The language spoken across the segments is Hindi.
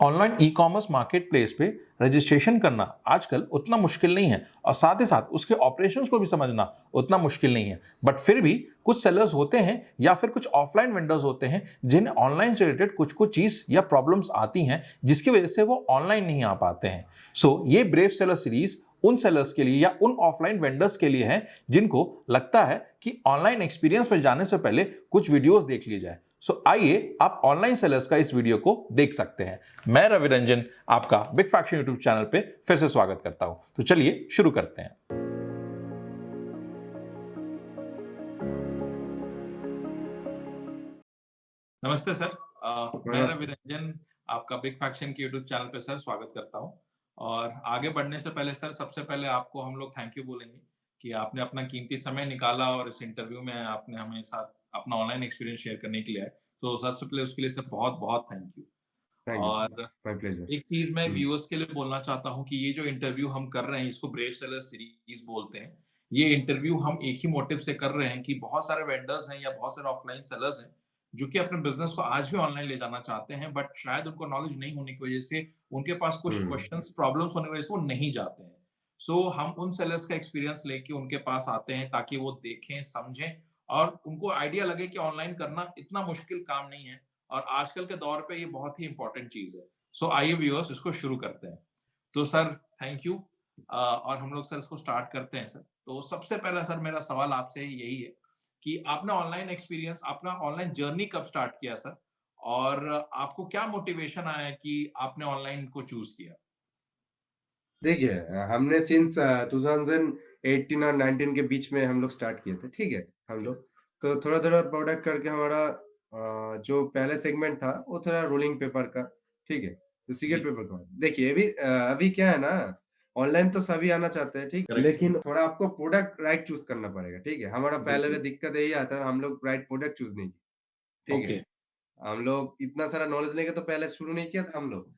ऑनलाइन ई-कॉमर्स मार्केटप्लेस पे रजिस्ट्रेशन करना आजकल उतना मुश्किल नहीं है और साथ ही साथ उसके ऑपरेशंस को भी समझना उतना मुश्किल नहीं है। बट फिर भी कुछ सेलर्स होते हैं या फिर कुछ ऑफलाइन वेंडर्स होते हैं जिन्हें ऑनलाइन से रिलेटेड कुछ चीज़ या प्रॉब्लम्स आती हैं जिसकी वजह से वो ऑनलाइन नहीं आ पाते हैं। ये ब्रेव सेलर सीरीज उन सेलर्स के लिए या उन ऑफलाइन वेंडर्स के लिए है जिनको लगता है कि ऑनलाइन एक्सपीरियंस में जाने से पहले कुछ वीडियोस देख ली जाए। आइए आप ऑनलाइन सेलर्स का इस वीडियो को देख सकते हैं। मैं रवि रंजन आपका बिग फैक्शन यूट्यूब चैनल पे फिर से स्वागत करता हूं। तो चलिए शुरू करते हैं। नमस्ते सर। मैं रवि रंजन आपका बिग फैक्शन के यूट्यूब चैनल पे सर स्वागत करता हूं। और आगे बढ़ने से पहले सर सबसे पहले आपको हम लोग थैंक यू बोलेंगे कि आपने अपना कीमती समय निकाला और इस इंटरव्यू में आपने हमें साथ अपना ऑनलाइन एक्सपीरियंस शेयर करने के लिए आए। तो सबसे पहले उसके लिए सर बहुत बहुत थैंक यू। थैंक यू, और माय प्लेज़र। एक चीज मैं हुँ, व्यूअर्स के लिए बोलना चाहता हूं कि ये जो इंटरव्यू हम कर रहे हैं इसको ब्रेव सेलर सीरीज बोलते हैं। ये इंटरव्यू हम एक ही मोटिव से कर रहे हैं कि बहुत सारे वेंडर्स हैं या बहुत सारे ऑफलाइन सेलर्स हैं जो कि अपने बिजनेस को आज भी ऑनलाइन ले जाना चाहते हैं, बट शायद उनको नॉलेज नहीं होने की वजह से उनके पास कुछ हुँ, क्वेश्चंस प्रॉब्लम्स होने की वजह से वो नहीं जाते हैं। हम उन सेलर्स का एक्सपीरियंस लेके उनके पास आते हैं ताकि वो देखें समझें और उनको आइडिया लगे कि ऑनलाइन करना इतना मुश्किल काम नहीं है और आजकल के दौर पे ये बहुत ही इंपॉर्टेंट चीज है। आइए व्यूअर्स इसको शुरू करते हैं। तो सर थैंक यू। और हम लोग सर इसको स्टार्ट करते हैं सर। तो सबसे पहला सर मेरा सवाल आपसे यही है कि आपने ऑनलाइन एक्सपीरियंस अपना ऑनलाइन जर्नी कब स्टार्ट किया सर? और आपको क्या मोटिवेशन आया कि आपने ऑनलाइन को चूज़ किया? देखिए हमने सिंस 2018 और 19 के बीच में हम लोग स्टार्ट किए थे, ठीक है? हम लोग तो थोड़ा-थोड़ा प्रोडक्ट करके हमारा जो पहले सेगमेंट था, वो थोड़ा रोलिंग पेपर का, ठीक है? तो सिगरेट जी, पेपर का। देखिए अभी क्या है ना, ऑनलाइन तो सभी आना चाहते हैं, ठीक? Correct sir. लेकिन थोड़ा आपको प्रोडक्ट राइट चूज़ करना पड़ेगा, ठीक है? हमारा पहले बिल्कुल। में दिक्कत यही आता है, हम लोग राइट प्रोडक्ट चूज़ नहीं किए, ठीक है? ओके। हम लोग इतना सारा नॉलेज लेके तो पहले शुरू नहीं किया था हम लोग।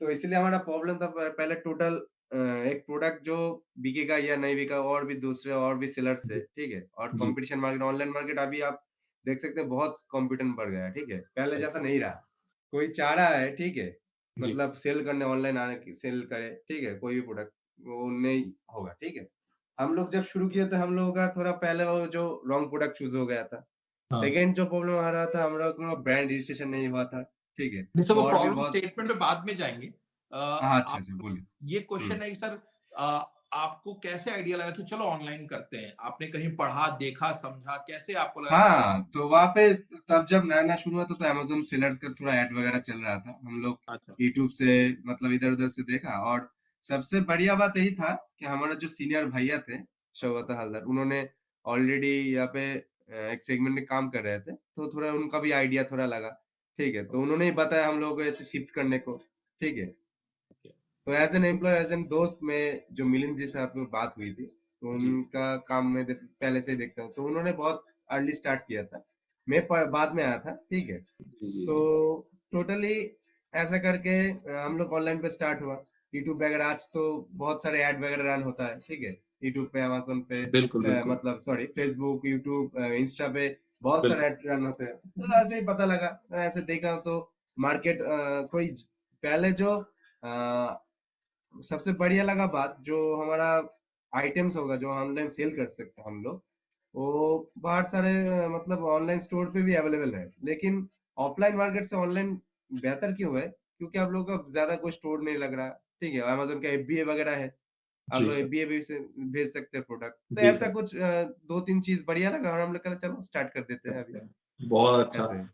तो इसीलिए हमारा प्रॉब्लम था पहले टोटल एक प्रोडक्ट जो बिकेगा या नहीं बिका और भी दूसरे और भी सेलर्स जी, है, ठीक है? और जी, कॉम्पिटिशन मार्केट ऑनलाइन मार्केट अभी आप देख सकते हैं बहुत कॉम्पिटिशन बढ़ गया है, ठीक है? पहले करेक्ट। जैसा नहीं रहा। कोई चाह रहा है, ठीक है? जी, मतलब सेल करने ऑनलाइन आने की सेल करे, ठीक है? कोई भी प्रोडक्ट वो नहीं होगा, ठीक है? हम लोग जब शुरू किए तो हम लोगों का थोड़ा पहले वो जो रॉन्ग प्रोडक्ट चूज़ हो गया था। हाँ। सेकंड जो प्रॉब्लम आ रहा था हमरा को ब्रांड रजिस्ट्रेशन नहीं हुआ था, ठीक है? नहीं सर, वो और भी प्रॉब्लम बहुत स्टेटमेंट में बाद में जाएँगे। हाँ, अच्छा, आप अच्छा बोलिए। ये हुँ। क्वेश्चन है कि सर आपको कैसे आइडिया लगा कि चलो ऑनलाइन करते हैं? आपने कहीं पढ़ा, देखा, समझा, कैसे आपको लगा कि चलो हाँ, तो वहाँ पे तब जब नया-नया शुरू हुआ था तो अमेज़न सेलर्स का थोड़ा ऐड वगैरह चल रहा था। हम लोग अच्छा, यूट्यूब से मतलब इधर-उधर से देखा और सबसे बढ़िया बात यही था कि हमारा जो सीनियर भैया थे, शौकत हल्दर, उन्होंने ऑलरेडी यहाँ पे एक सेगमेंट में काम कर रहे थे, तो थोड़ा उनका भी आइडिया थोड़ा लगा, ठीक है? तो उन्होंने ही बताया हम लोगों को ऐसे शिफ्ट करने को, ठीक है? ओके। तो as an employee, as an दोस्त में जो मिलिंद जी से आपकी बात हुई थी, तो जी, उनका काम मैं पहले से ही देखता हूँ। तो उन्होंने बहुत अर्ली स्टार्ट किया था। मैं प बाद में आया था, ठीक है? जी, जी, तो जी। टोटली ऐसा करके हम लोग ऑनलाइन पे स्टार्ट हुआ। यूट्यूब वगैरह आज तो बहुत सारे ऐड वगैरह रन होता है, ठीक है? यूट्यूब पे, अमेज़न पे बिल्कुल, बिल्कुल, मतलब सॉरी फेसबुक, यूट्यूब इंस्टा पे बहुत सारे बिल्कुल। ऐड रन होते हैं। तो ऐसे ही पता लगा, ऐसे देखा तो मार्केट कोई पहले जो अ सबसे बढ़िया लगा बात जो हमारा आइटम्स होगा जो ऑनलाइन सेल कर सकते हैं हम लोग, वो बाहर सारे मतलब ऑनलाइन स्टोर पे भी अवेलेबल है। लेकिन ऑफलाइन मार्केट से ऑनलाइन बेहतर क्यों है? क्योंकि आप लोगों का ज़्यादा कोई स्टोर नहीं लग रहा है, ठीक है? अमेज़न का एफबीए वगैरह है, आप जी लोग सर, एफबीए भी से भेज सकते हैं प्रोडक्ट। तो जी ऐसा सर। कुछ 2-3 चीज़ बढ़िया लगा और हम लोग कहा चलो स्टार्ट कर देते हैं अभी, करते हैं। बहुत अच्छा। ऐसे ही।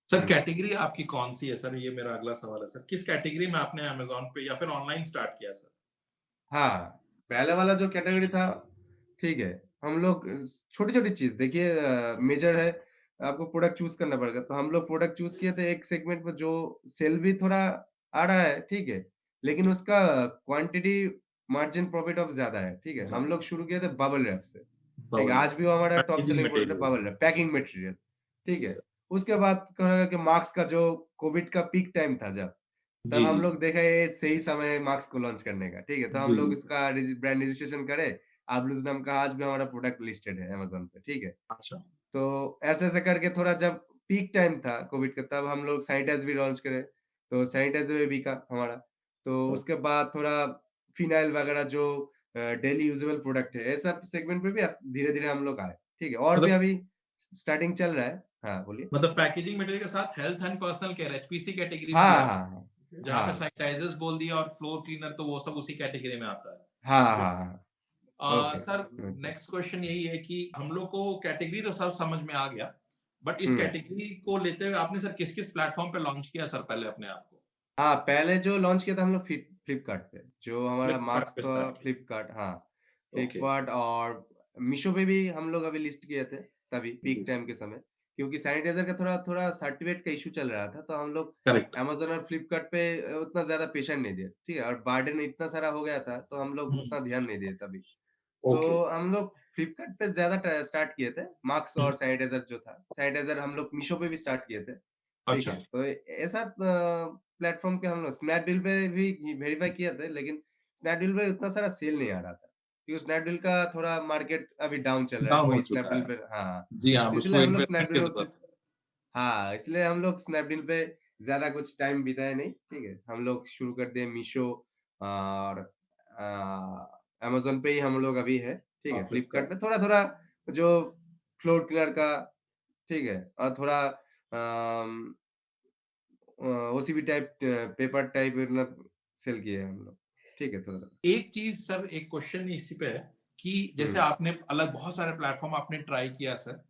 सर हुँ। कैटेगरी आपकी कौन-सी है सर? ये मेरा अगला सवाल है सर। किस कैटेगरी में आपने अमेज़न पे या फिर ऑनलाइन स्टार्ट किया सर? हाँ, पहले वाला जो कैटेगरी था, ठीक है। हम लोग छोटी-छोटी चीज़ देखिए मेजर है, आपको प्रोडक्ट चूज़ करना पड़ेगा। तो हम लोग प्रोडक्ट चूज़ किए थे एक सेगमेंट में जो सेल भी थोड़ा आ रहा है, ठीक है। लेकिन जी, उसका क्वांटिटी मार्जिन प्रॉफिट ऑफ ज़्यादा है, ठीक है। हम ज़्यादा लोग शुरू किए थे बबल रैप से, ठीक है। बबल आज भी वो हमारा टॉप पैकेजिंग सेलिंग प्रोडक्ट है material. Bubble wrap, packing material, ठीक जी है। सर। उसके बाद कहा कि मास्क का जो कोविड का पीक टाइम था जब, तब जी, हम जी, जी। लोग देखा ये सही समय है मास्क को लॉन्च करने का, ठीक है? तो हम जी, लोग जी। इसका ब्रांड रजिस्ट्रेशन करे, आबलूज़ नाम का आज भी हमारा प्रोडक्ट लिस्टेड है अमेज़न पे, ठीक है? अच्छा। तो ऐसे-ऐसे करके थोड़ा जब पीक टाइम था कोविड का तब हम लोग सैनिटाइज़र भी लॉन्च करे। तो सैनिटाइज़र भी बिका हमारा। तो ओके। उसके बाद थोड़ा फ़िनाइल वगैरह जो डेली यूज़ेबल प्रोडक्ट है, ये सब सेगमेंट में भी धीरे-धीरे हम लोग आए, ठीक है? और भी मतलब अभी स्टार्टिंग चल रहा है। हाँ, बोलिए। पैकेजिंग मटेरियल के साथ health and personal care HPC categories भी हाँ, आ हाँ, हाँ। जहाँ पे हाँ। सैनिटाइजर्स बोल दिया और फ्लोर क्लीनर तो वो सब उसी कैटेगरी में आता है। हाँ, हाँ, हाँ। Okay. Sir okay. Next question यही है कि हम लोग को कैटेगरी तो सब समझ में आ गया, बट इस हुँ। कैटेगरी को लेते हुए आपने सर किस-किस प्लेटफ़ॉर्म पे लॉन्च किया सर पहले अपने आप को? हाँ, पहले जो लॉन्च किया था हम लोग फ्लिपकार्ट पे, जो हमारा फ्लिपकार्ट मार्क्स पे का स्टार्ट किया। फ्लिपकार्ट, हाँ, ओके। फ्लिपकार्ट और मीशो पे भी हम लोग अभी लिस्ट किए थे, तभी जी, पीक सर। टाइम के समय। क्योंकि सैनिटाइज़र का थोड़ा-थोड़ा सर्टिफ़िकेट का इश्यू चल रहा था, तो हम लोग करेक्ट। अमेज़न और फ्लिपकार्ट पे उतना ज़्यादा पेशेंस नहीं दिए, ठीक है? और बर्डन इतना सारा हो गया था, तो हम लोग हुँ, उतना ध्यान नहीं दिए तभी। तो ओके। हम लोग फ्लिपकार्ट पे ज़्यादा स्टार्ट किए थे, मास्क हुँ, और सैनिटाइज़र जो था। सैनिटाइज़र हम लोग मीशो पे भी स्टार्ट किए थे, ठीक अच्छा। है? तो ऐसा प्लेटफ़ॉर्म पे हम लोग स्नैपडील पे भी वेरीफ़ाई किए थे, लेकिन स्नैपडील पे उतना सारा सेल नहीं आ रहा था। क्योंकि स्नैपडील का थोड़ा मार्केट अभी डाउन चल रहा है, डाउन हो कोई चुका स्नैपडील है। पे, हाँ, जी हाँ, तो अब इसलिए उसको हम लोग इन्वेस्टमेंट की स्नैपडील और ज़रूरत है। हाँ, इसलिए हम लोग स्नैपडील पे ज़्यादा कुछ टाइम बिताए नहीं, ठीक है? हम लोग शुरू कर दिए मीशो और अमेज़न पे ही हम लोग अभी है, ठीक है? हाँ, फ्लिपकार्ट फ्लिपकार्ट। पे थोड़ा-थोड़ा जो फ्लोर क्लीनर का, ठीक है? और थोड़ा ओसीबी टाइप पेपर टाइप मतलब सेल किए हैं हम लोग, ठीक है? थोड़ा-थोड़ा। एक चीज़ सर एक क्वेश्चन इसी पे है कि जैसे हुँ। आपने अलग बहुत सारे प्लेटफ़ॉर्म आपने ट्राई किया सर।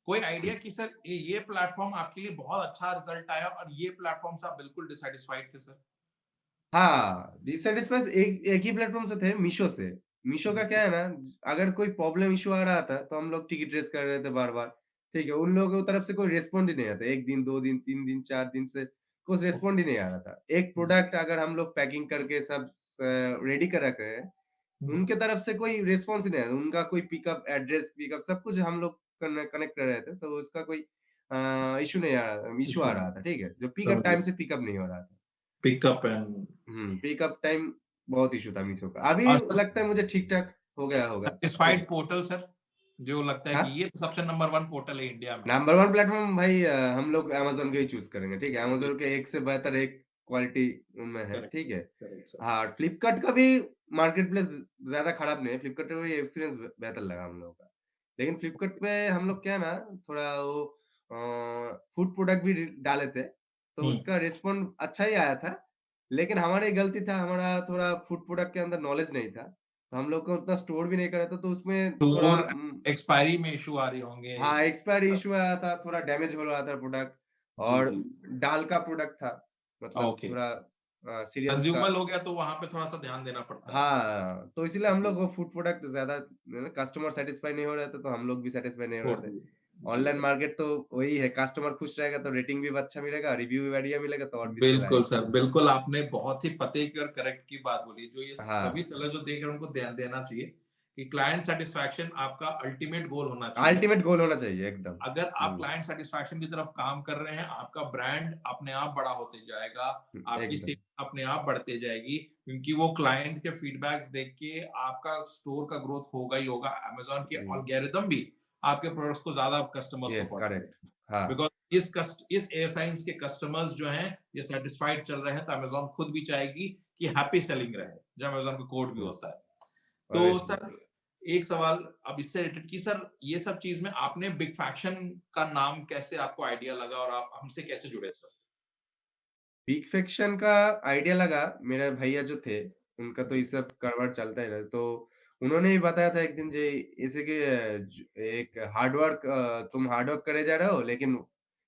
कोई आइडिया कि सर ये प्लेटफ़ॉर्म आपके लिए बहुत अच्छा रिज़ल्ट आया और ये प्लेटफ़ॉर्म से आप बिल्कुल डिससैटिस्फाइड थे सर? हाँ, डिससैटिस्फाइड एक ही प्लेटफ़ॉर्म से थे, मीशो से। मीशो का क्या है ना, अगर कोई प्रॉब्लम इश्यू आ रहा था, तो हम लोग टिकट रेज़ कर रहे थे बार-बार, ठीक है? उन लोगों की तरफ से कोई रिस्पॉन्ड ही नहीं आता। 1 दिन, 2 दिन, 3 दिन, 4 दिन से कुछ ओके। रिस्पॉन्ड ही नहीं आ रहा था। एक प्रोडक्ट अगर हम लोग पैकिंग करके सब रेडी कर रखे हैं, हुँ, उनके तरफ से कोई रिस्पॉन्स ही नहीं आया। उनका कोई पिकअप, एड्रेस पिकअप सब कुछ हम लोग कनेक्ट कर रहे थे, तो उसका कोई इश्यू नहीं आ रहा था, इश्यू आ इश्यू रहा था, ठीक है? जो पिकअप समझ टाइम गया। से पिकअप नहीं हो रहा था। पिकअप एंड पिकअप टाइम बहुत इश्यू था मीशो का। अभी और सर लगता है मुझे ठीक-ठाक हो गया होगा, ठीक सैटिस्फाइड है। पोर्टल सर, जो लगता है कि हाँ, ये तो सबसे नंबर 1 पोर्टल है इंडिया में। नंबर 1 प्लेटफ़ॉर्म भाई हम लोग अमेज़न का ही चूज़ करेंगे, ठीक है। जी, अमेज़न के एक से बेहतर एक क्वालिटी उनमें है, करेक्ट, ठीक है। Correct sir. हाँ, फ्लिपकार्ट का भी मार्केट प्लेस ज़्यादा खराब नहीं है, फ्लिपकार्ट का भी एक्सपीरियंस बेहतर लगा हम लोगों का। लेकिन फ्लिपकार्ट पे हम लोग क्या है ना, थोड़ा वो फूड प्रोडक्ट भी डाले थे, तो हुँ, उसका रिस्पॉन्ड अच्छा ही आया था। लेकिन हमारी गलती था, हमारा थोड़ा फूड प्रोडक्ट के अंदर नॉलेज नहीं था। तो हम लोग को उतना स्टोर भी नहीं करा था, तो उसमें थोड़ा स्टोर एक्सपायरी में इश्यू आ रहे होंगे। हाँ, एक्सपायरी इश्यू आया था, थोड़ा डैमेज हो रहा था प्रोडक्ट जी, और जी। दाल का प्रोडक्ट था, मतलब ओके, थोड़ा सीरियल्स का। कंज्यूमर हो गया तो वहाँ पे थोड़ा-सा ध्यान देना पड़ता है। हाँ, तो इसीलिए हम जी, लोग वो फूड प्रोडक्ट ज़्यादा कस्टमर सैटिस्फाई नहीं हो रहे थे, तो हम लोग भी सैटिस्फाई नहीं हो छोड़ रहे थे। दिए। जी ऑनलाइन सर। मार्केट तो वही है, कस्टमर खुश रहेगा तो रेटिंग भी अच्छा मिलेगा, रिव्यू भी बढ़िया मिलेगा तो और भी सेल बिल्कुल आएगा। सर, बिल्कुल आपने बहुत ही पते की और करेक्ट की बात बोली, जो ये सभी हाँ, सेलर जो देख रहे हैं उनको ध्यान देना चाहिए कि क्लाइंट सैटिस्फैक्शन आपका अल्टीमेट गोल होना चाहिए। अल्टीमेट गोल होना चाहिए एकदम। अगर आप हुँ, क्लाइंट सैटिस्फैक्शन की तरफ काम कर रहे हैं, आपका ब्रांड अपने आप बड़ा होते जाएगा, आपकी एकदम। सेल अपने आप बढ़ते जाएगी, क्योंकि वो क्लाइंट के फीडबैक्स देख के आपका स्टोर का ग्रोथ होगा ही होगा। अमेज़न के जी, एल्गोरिदम भी आपके प्रोडक्ट्स को ज़्यादा कस्टमर्स को यस पहुँचाएगा। करेक्ट। हाँ, बिकॉज़ इस एयरसाइंस के कस्टमर्स जो हैं, ये सैटिस्फाइड चल रहे हैं, तो अमेज़न खुद भी चाहेगी कि हैप्पी सेलिंग रहे, जो अमेज़न का कोड भी यस, होता है। तो ऑब्वियसली। सर एक सवाल अब इससे रिलेटेड कि सर ये सब चीज़ में आपने बिग फैक्शन का नाम कैसे आपको आइडिया लगा और आप हमसे कैसे जुड़े सर? बिग फिक्शन का आइडिया लगा, मेरे भैया जो थे, उनका तो ये जी। सब कारोबार चलता ही रहता, तो उन्होंने ही बताया था एक दिन जे जैसे कि एक हार्ड वर्क तुम हार्ड वर्क करे जा रहे हो, लेकिन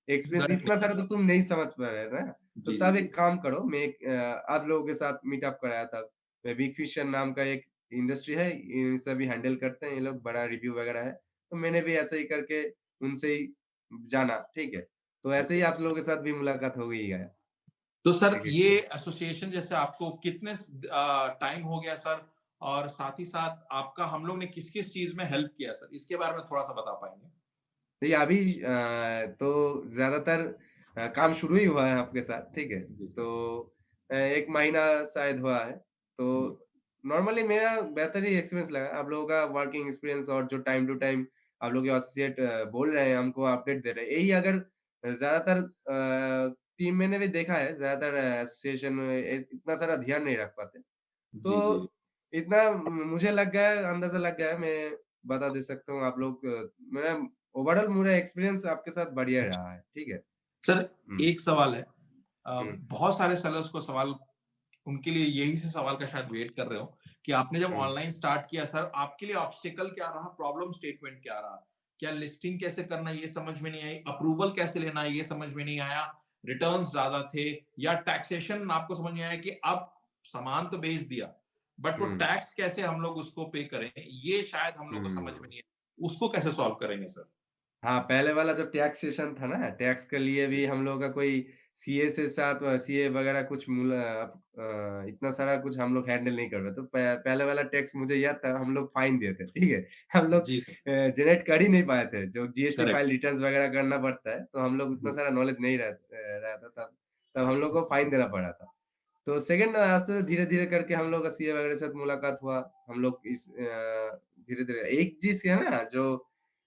एक्सपीरियंस रिज़ल्ट इतना नहीं सारा आ तो रहा। तुम नहीं समझ पा रहे ना, तो जी, जी, तब जी। एक काम करो, मैं एक आप लोगों के साथ मीटअप कराया था। बिग फिशन नाम का एक इंडस्ट्री है, ये सभी हैंडल करते हैं ये लोग, बड़ा रिव्यू वगैरह है। तो मैंने भी ऐसे ही करके उनसे ही जाना, ठीक है? तो ऐसे ही ओके। आप लोगों के साथ भी मुलाकात हो ही गया। तो सर एक ये एक्सपीरियंस। एसोसिएशन जैसे आपको कितने टाइम हो गया सर? और साथ ही साथ आपका हम लोग ने किस-किस चीज़ में हेल्प किया सर? इसके बारे में थोड़ा-सा बता पाएँगे? देखिए अभी तो ज़्यादातर काम शुरू ही हुआ है आपके साथ, ठीक है? जी सर। तो 1 महीना शायद हुआ है। तो जी। नॉर्मली मेरा बेहतर ही एक्सपीरियंस लगा। आप लोगों का वर्किंग एक्सपीरियंस और जो टाइम टू टाइम आप लोग के एसोसिएट बोल रहे हैं, हमको अपडेट दे रहे हैं। यही अगर ज़्यादातर टीम मैंने भी देखा है ज्यादातर सेशन में इतना सारा ध्यान नहीं रख पाते। जी जी तो इतना मुझे लग गया है, अंदाजा लग गया है, मैं बता दे सकता हूँ आप लोग मेरा ओवरऑल मेरा एक्सपीरियंस आपके साथ बढ़िया अच्छा रहा है, ठीक है? सर हुँ, एक सवाल है हुँ, बहुत सारे सेलर्स को सवाल उनके लिए यही से सवाल का शायद वेट कर रहे हो कि आपने जब हुँ, ऑनलाइन स्टार्ट किया सर आपके लिए ऑब्स्टिकल क्या रहा प्रॉब्लम स्टेटमेंट क्या रहा क्या लिस्टिंग कैसे करना ये समझ में नहीं आई अप्रूवल कैसे लेना है ये समझ में नहीं आया रिटर्न्स ज्यादा थे या टैक्सेशन आपको समझ में आया कि अब सामान तो बेच दिया बट वो हुँ, टैक्स कैसे हम लोग उसको पे करें ये शायद हम लोग को समझ में हुँ। नहीं है उसको कैसे सॉल्व करेंगे सर हाँ, पहले वाला जो टैक्स सेशन था ना, टैक्स के लिए भी हम लोगों का कोई सीए से साथ सीए वगैरह कुछ इतना सारा कुछ हम लोग हैंडल नहीं कर रहे। तो पहले वाला टैक्स मुझे याद था, हम लोग फाइन दिए थे, ठीक है? हम लोग जी सर जनरेट कर ही नहीं पाए थे, जो जीएसटी फाइल करेक्ट रिटर्न्स वगैरह करना पड़ता है, तो हम लोग उतना जी सारा नॉलेज नहीं रहता तब तब हम लोग को फाइन देना पड़ा था। तो सेकंड आस्ते धीरे-धीरे करके हम लोग का सीए वगैरह के साथ मुलाकात हुआ। हम लोग धीरे-धीरे एक चीज़ है ना जो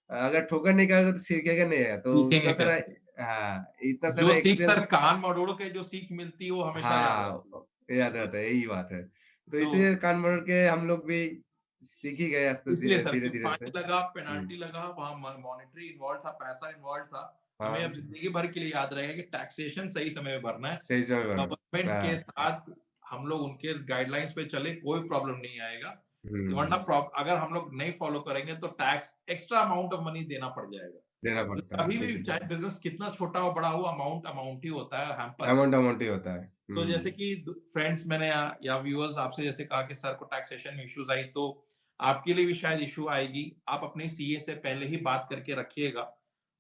अगर ठोकर नहीं खाओगे तो सीखेगा नहीं है। तो इतना सीखेंगे सारा कैसे हाँ, इतना जो सारा सीख सर एक्सपीरियंस कान मरोड़ के जो सीख मिलती है वो हमेशा याद हाँ, रहती है याद जी रहता है, यही बात है। तो तो इसीलिए कान मरोड़ के हम लोग भी सीख ही गए इसलिए सर कि धीरे-धीरे से। फाइन लगा हुँ, पेनाल्टी लगा वहां मॉनेटरी इन्वॉल्व था पैसा इन्वॉल्व था हमें हाँ, अब जिंदगी भर के लिए याद रहेगा कि टैक्सेशन सही समय में भरना है सही समय पर। गवर्नमेंट के हाँ, साथ हम लोग उनके गाइडलाइंस पे चले कोई प्रॉब्लम नहीं आएगा वरना हुँ, अगर हम लोग नहीं फॉलो करेंगे तो tax extra amount of money देना पड़ जाएगा देना तो पड़ता है कभी भी बेसिकली। चाहे बिजनेस कितना छोटा हो बड़ा हो अमाउंट अमाउंट ही होता है हैम्पर अमाउंट अमाउंट ही होता है। तो जैसे हुँ, कि फ्रेंड्स मैंने या व्यूअर्स आपसे जैसे कहा कि सर को टैक्सेशन में इश्यूज आई तो आपके लिए भी शायद इशू आएगी आप अपने सीए से पहले ही बात करके रखिएगा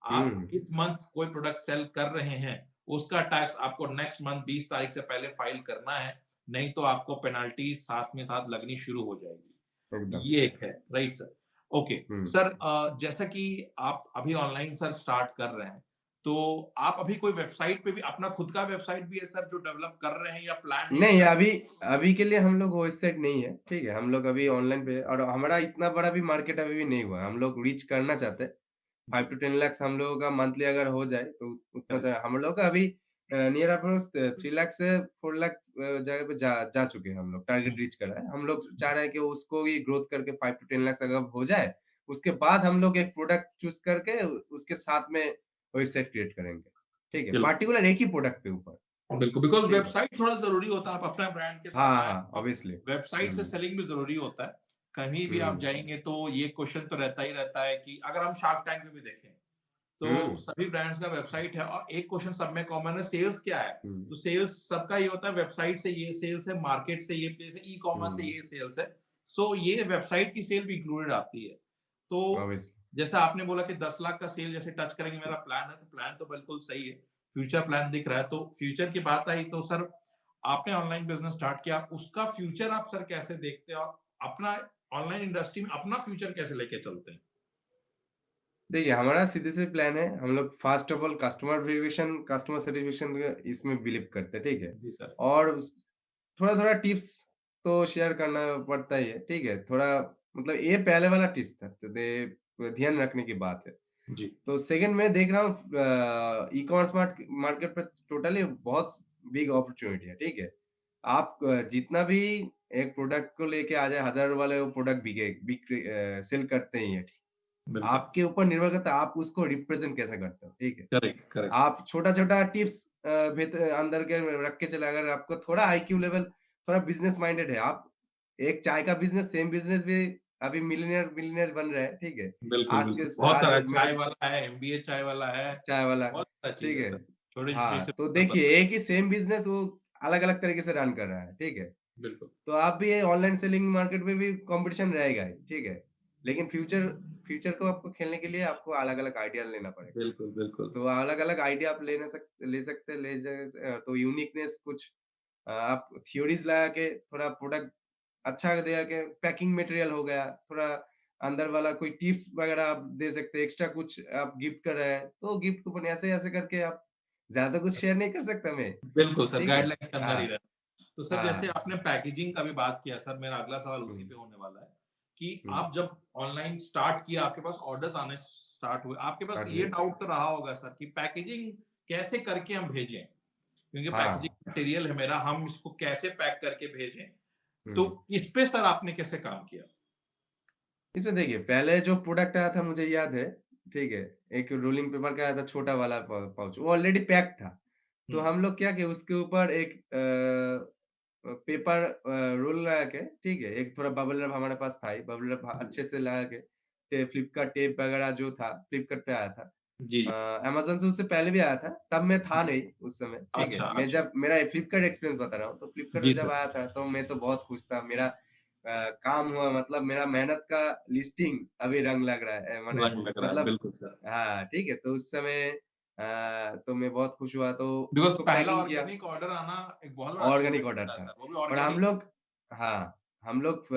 आप हुँ, इस मंथ कोई प्रोडक्ट सेल कर रहे हैं उसका टैक्स आपको नेक्स्ट मंथ 20 तारीख से पहले फाइल करना है नहीं तो आपको पेनाल्टी साथ में साथ लगनी शुरू हो जाएगी एकदम। ये एक है राइट सर ओके हुँ। सर जैसा कि आप अभी ऑनलाइन सर स्टार्ट कर रहे हैं तो आप अभी कोई वेबसाइट पे भी अपना खुद का वेबसाइट भी है सर जो डेवलप कर रहे हैं या प्लान है कि नहीं, आप अभी अभी के लिए हम लोग वेबसाइट नहीं है, ठीक है? हम लोग अभी ऑनलाइन पे और हमारा इतना बड़ा भी मार्केट अभी भी नहीं हुआ है। हम लोग रीच करना चाहते हैं। 5 जी टू 10 लाख हम लोगों का मंथली अगर हो जाए, तो उतना करेक्ट सा हम लोग का अभी नियर अप्रोक्स 3 लाख से 4 लाख जगह पे जा जा चुके हैं हम लोग, टारगेट रीच करा है। हम लोग चाह रहे हैं कि उसको भी ग्रोथ करके 5 टू 10 लाख अगर हो जाए, उसके बाद हम लोग एक प्रोडक्ट चूज़ करके उसके साथ में वेबसाइट क्रिएट करेंगे। ठीक है? बिल्कुल पार्टिकुलर एक ही प्रोडक्ट के ऊपर, बिल्कुल बिकॉज ठीक है? वेबसाइट थोड़ा जरूरी होता है आप अपना ब्रांड के साथ हाँ, आए हाँ, और ऑब्वियसली। वेबसाइट से हुँ, सेलिंग भी जरूरी होता है कहीं भी आप हुँ, जाएंगे तो ये क्वेश्चन तो रहता ही रहता है कि अगर हम शार्क टैंक में भी देखें तो हुँ, सभी ब्रांड्स का वेबसाइट है और एक क्वेश्चन सब में कॉमन है सेल्स क्या है हुँ, तो सेल्स सबका ये होता है वेबसाइट से ये सेल्स है मार्केट से ये प्लेस है ई कॉमर्स से हुँ, ये सेल्स है सो ये वेबसाइट की सेल भी इंक्लूडेड आती है तो ऑब्वियसली। जैसा आपने बोला कि 10 लाख का सेल जैसे टच करेंगे मेरा प्लान है तो प्लान तो बिल्कुल सही है फ्यूचर प्लान दिख रहा है तो फ्यूचर की बात आई तो सर आपने ऑनलाइन बिजनेस स्टार्ट किया उसका फ्यूचर आप सर कैसे देखते हैं और अपना ऑनलाइन इंडस्ट्री में अपना फ्यूचर कैसे लेके चलते हैं देखिए, हमारा सीधे से प्लान है, हम लोग first of all customer verification, customer satisfaction इसमें बिलीव करते हैं, ठीक है? जी सर और उस थोड़ा-थोड़ा टिप्स तो शेयर करना पड़ता ही है, ठीक है? थोड़ा मतलब ये पहले वाला टिप्स था, तो ध्यान रखने की बात है। जी तो सेकंड मैं देख रहा हूँ ई-कॉमर्स मार्केट पे टोटली बहुत बिग अपॉर्च्युनिटी है, ठीक है? आप जितना भी एक प्रोडक्ट को लेके आ जाए, हज़ार वाले वो प्रोडक्ट सेल करते ही हैं। बिल्कुल आपके ऊपर निर्भर करता है आप उसको रिप्रेज़ेंट कैसे करते हो, ठीक है? करेक्ट करेक्ट आप छोटा-छोटा टिप्स अंदर के रख के चले अगर आपको थोड़ा आईक्यू लेवल थोड़ा बिज़नेस माइंडेड है, आप एक चाय का बिज़नेस सेम बिज़नेस भी अभी मिलियनेयर मिलियनेयर बन रहा है, ठीक है? बिल्कुल आज के बिल्कुल स बहुत आज सारा मेरा चाय वाला है एमबीए चाय वाला है चाय वाला, बहुत सारा चीज ठीक है है? सर छोटी छोटी हाँ, से तो बिजनेस देखिए बनता एक ही सेम बिज़नेस वो अलग-अलग तरीके से रन कर रहा है, ठीक है? है बिल्कुल तो आप भी ये ऑनलाइन सेलिंग मार्केट में भी कॉम्पिटिशन रहेगा ही, ठीक है? लेकिन फ्यूचर फ्यूचर को आपको खेलने के लिए आपको अलग-अलग आइडिया लेना पड़ेगा। बिल्कुल बिल्कुल तो अलग-अलग आइडिया आप ले सकते हैं, तो यूनिकनेस कुछ आप थ्योरीज़ लगा के थोड़ा प्रोडक्ट अच्छा दे के पैकिंग मटेरियल हो गया, थोड़ा अंदर वाला कोई टिप्स वगैरह आप दे सकते हैं, एक्स्ट्रा कुछ आप गिफ्ट कर रहे हैं, तो गिफ्ट कूपन ऐसे-ऐसे करके आप ज़्यादा कुछ शेयर नहीं कर सकता मैं, बिल्कुल सर ठीक है? गाइडलाइंस के अंदर ही हाँ, रहना तो सर जैसे हाँ। आपने पैकेजिंग का भी बात किया सर मेरा अगला सवाल हुँ, उसी पे होने वाला है कि हुँ। आप जब ऑनलाइन स्टार्ट किया आपके पास ऑर्डर्स आने स्टार्ट हुए आपके पास स्टार्ट ये हुए। डाउट तो रहा होगा सर कि पैकेजिंग कैसे करके हम भेजें क्योंकि हाँ। पैकेजिंग मटेरियल है मेरा, हम इसको कैसे पैक करके भेजें, हम्म। तो इस पे सर आपने कैसे काम किया? इसमें देखिए, पहले जो प्रोडक्ट आया था मुझे याद है, ठीक है, एक रोलिंग पेपर का आया था, छोटा वाला पाउच, वो ऑलरेडी पैक था। तो हम लोग क्या किए, उसके ऊपर एक पेपर रोल लगा के, ठीक है, एक थोड़ा बबल रैप हमारे पास था ही, बबल रैप अच्छे से लगा के, फ्लिपकार्ट टेप वगैरह जो था, फ्लिपकार्ट पे आया था। जी। अमेज़न से उससे पहले भी आया था, तब मैं था नहीं उस समय, ठीक है। अच्छा, मैं अच्छा। जब मेरा फ्लिपकार्ट एक्सपीरियंस बता रहा हूँ, तो फ्लिपकार्ट जी में जब सर। आया था, तो मैं तो बहुत खुश था। मेरा काम हुआ, मतलब मेरा मेहनत का लिस्टिंग अभी रंग लग रहा है, माने रंग लग रहा है, मतलब बिल्कुल सर। हाँ, ठीक है। तो उस समय तो मैं बहुत खुश हुआ, तो बिकॉज़ उसको पहला पैकिंग किया। ऑर्गेनिक ऑर्डर आना एक बहुत बड़ा ऑर्गेनिक अचीवमेंट ऑर्डर होता है था। सर, वो भी और हम ऑर्गेनिक। लोग, हाँ, हम लोग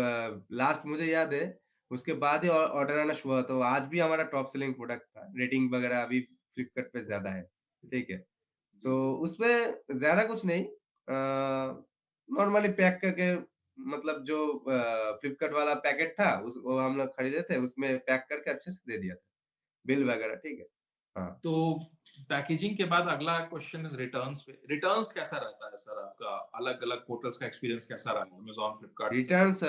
लास्ट मुझे याद है, उसके बाद ही ऑर्डर आना शुरू हुआ, तो आज भी हमारा टॉप सेलिंग प्रोडक्ट था। रेटिंग वगैरह अभी फ्लिपकार्ट पे ज़्यादा है, ठीक है। जी। तो उसमें ज़्यादा कुछ नहीं, नॉर्मली पैक करके, मतलब जो फ्लिपकार्ट वाला पैकेट था, उस वो हम लोग खरीदे थे, उसमें पैक करके अच्छे से दे दिया था, बिल वगैरह, ठीक है। हाँ। तो पैकेजिंग के बाद अगला क्वेश्चन इज़ रिटर्न्स पे। रिटर्न्स कैसा रहता है सर आपका? अलग-अलग पोर्टल्स का एक्सपीरियंस कैसा रहा है? अमेज़न, फ्लिपकार्ट से? रिटर्न्स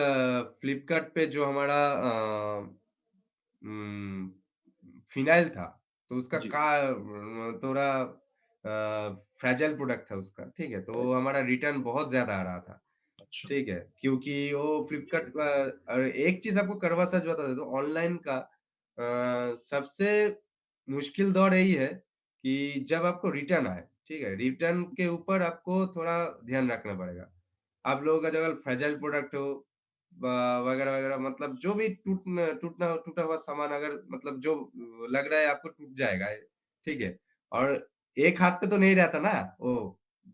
फ्लिपकार्ट पे जो हमारा फ़िनाइल था, तो उसका जी। थोड़ा फ्रेजाइल प्रोडक्ट था उसका, ठीक है? तो हमारा रिटर्न बहुत ज़्यादा आ रहा था, अच्छा। ठीक है? क्योंकि वो फ्लिपकार्ट का एक चीज़ आपको कड़वा सच बता देता हूँ, ऑनलाइन का सबसे मुश्किल दौर यही है कि जब आपको रिटर्न आए, ठीक है? रिटर्न के ऊपर आपको थोड़ा ध्यान रखना पड़ेगा। आप लोगों का जो अगर फ्रेजाइल प्रोडक्ट हो वगैरह-वगैरह, मतलब जो भी टूटा हुआ सामान, अगर मतलब जो लग रहा है आपको टूट जाएगा, ठीक है? और एक हाथ पे तो नहीं रहता ना वो,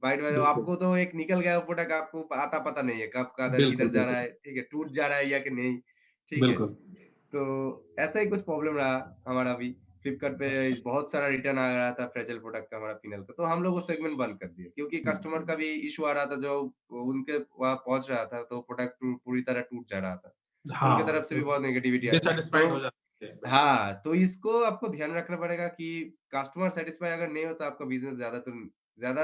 वाइड-वाइड बिल्कुल। आपको तो एक निकल गया वो प्रोडक्ट, आपको आता पता नहीं है कब बिल्कुल, किधर जा रहा बिल्कुल। है, ठीक है? टूट जा रहा है या कि नहीं, ठीक है? बिल्कुल। तो ऐसा ही कुछ प्रॉब्लम रहा हमारा भी। फ्लिपकार्ट पे अच्छा। बहुत सारा रिटर्न आ रहा था फ्रेजाइल प्रोडक्ट का, हमारा फिनाइल का। तो हम लोग वो सेगमेंट बंद कर दिए, क्योंकि कस्टमर का भी इश्यू आ रहा था, जो उनके वहाँ पहुँच रहा था, तो प्रोडक्ट पूरी तरह टूट जा रहा था। उनके हाँ, तरफ से भी तो बहुत नेगेटिविटी आ, तो डिससैटिस्फाइड हो जाते हैं, बिल्कुल। हाँ, तो इसको आपको ध्यान रखना पड़ेगा कि कस्टमर सैटिस्फाई अगर नहीं होता, आपका बिज़नेस ज़्यादा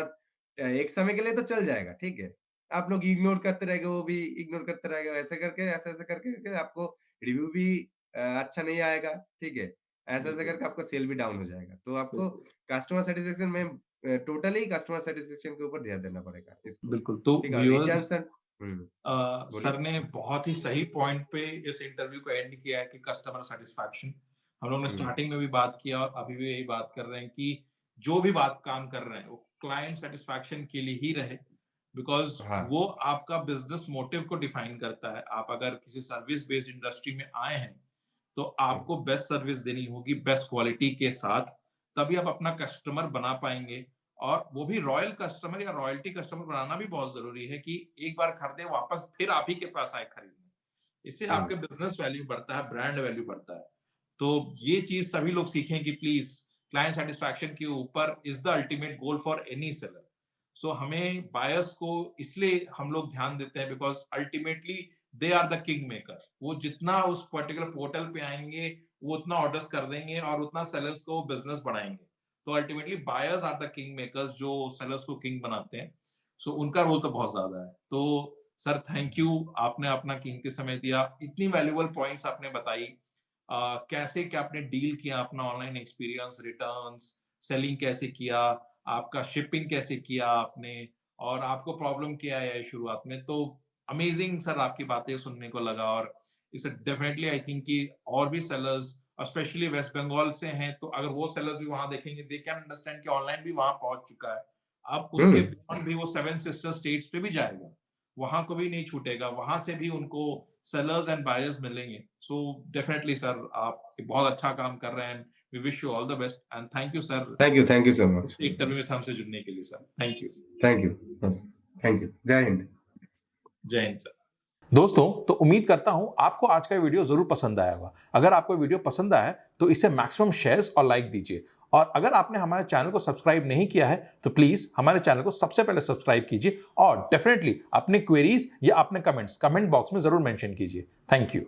एक समय के लिए तो चल जाएगा, ठीक है? आप लोग इग्नोर करते रहेंगे, वो भी इग्नोर करते रहेगा, ऐसे-ऐसे करके आपको रिव्यू भी अच्छा नहीं आएगा, ठीक है? ऐसे-ऐसे बिल्कुल, करके आपका सेल भी डाउन हो जाएगा। तो आपको बिल्कुल। कस्टमर सैटिस्फैक्शन में टोटली कस्टमर सैटिस्फैक्शन के ऊपर ध्यान देना पड़ेगा इसको, बिल्कुल, तो ठीक है? और व्यूअर्स, रिटर्न्स एंड सर बोलिए? ने बहुत ही सही पॉइंट पे इस इंटरव्यू को एंड किया है कि कस्टमर सैटिस्फैक्शन। हम लोगों ने हुँ, स्टार्टिंग में भी बात किया और अभी भी यही बात कर रहे हैं कि जो भी बात काम कर रहे हैं वो क्लाइंट सैटिस्फैक्शन के लिए ही रहे, बिकॉज़ हाँ, वो आपका बिज़नेस मोटिव को डिफाइन करता है। आप अगर किसी सर्विस बेस्ड इंडस्ट्री में आए हैं, तो हुँ, आपको बेस्ट सर्विस देनी होगी बेस्ट क्वालिटी के साथ, तभी आप अपना कस्टमर बना पाएँगे। और वो भी रॉयल कस्टमर या रॉयल्टी कस्टमर बनाना भी बहुत ज़रूरी है कि एक बार खरीदे वापस फिर आप ही के पास आए खरीदने। इससे हुँ, आपके बिज़नेस वैल्यू बढ़ता है, ब्रांड वैल्यू बढ़ता है। तो ये चीज़ सभी लोग सीखें कि प्लीज़ क्लाइंट सैटिस्फैक्शन के ऊपर is the ultimate goal for any seller. So हमें बायर्स को इसलिए हम लोग ध्यान देते हैं because ultimately they are the king maker. वो जितना उस पर्टिकुलर पोर्टल पे आएँगे, वो उतना ऑर्डर्स कर देंगे और उतना सेलर्स को बिज़नेस बढ़ाएँगे। तो ultimately buyers are the king makers जो सेलर्स को किंग बनाते हैं। सो उनका रोल तो बहुत ज़्यादा है। तो सर थैंक यू, आपने अपना कीमती समय दिया। इतनी वैल्यूएबल पॉइंट्स आपने बताई। कैसे क्या आपने डील किया अपना ऑनलाइन एक्सपीरियंस, रिटर्न्स, सेलिंग कैसे किया, आपका शिपिंग कैसे किया आपने और आपको प्रॉब्लम क्या आई शुरुआत में। तो अमेजिंग सर आपकी बातें सुनने को लगा और इसे डेफिनिटली आई थिंक कि और भी सेलर्स स्पेशली वेस्ट बंगाल से हैं, तो अगर वो सेलर्स भी वहाँ देखेंगे, दे कैन अंडरस्टैंड कि ऑनलाइन भी वहाँ पहुँच चुका है। अब हुँ। उसके बियॉन्ड भी वो 7 सिस्टर स्टेट्स पे भी जाएगा। वहाँ को भी नहीं छूटेगा, वहाँ से भी उनको सेलर्स एंड बायर्स मिलेंगे। सो डेफिनिटली सर आप एक बहुत अच्छा काम कर रहे हैं। We wish you all the best and thank you sir thank you so इस मच। इंटरव्यू में हमसे जुड़ने के लिए sir. Thank you. Thank you. Thank you. जय हिंद। जय हिंद सर। दोस्तों, तो उम्मीद करता हूं आपको आज का वीडियो जरूर पसंद आया होगा। अगर आपको वीडियो पसंद आया है तो इसे मैक्सिमम शेयर्स और लाइक दीजिए। और अगर आपने हमारे चैनल को सब्सक्राइब नहीं किया है तो प्लीज हमारे चैनल को सबसे पहले सब्सक्राइब कीजिए और डेफिनेटली अपने क्वेरीज या अपने कमेंट्स कमेंट बॉक्स में जरूर मेंशन कीजिए। Thank you.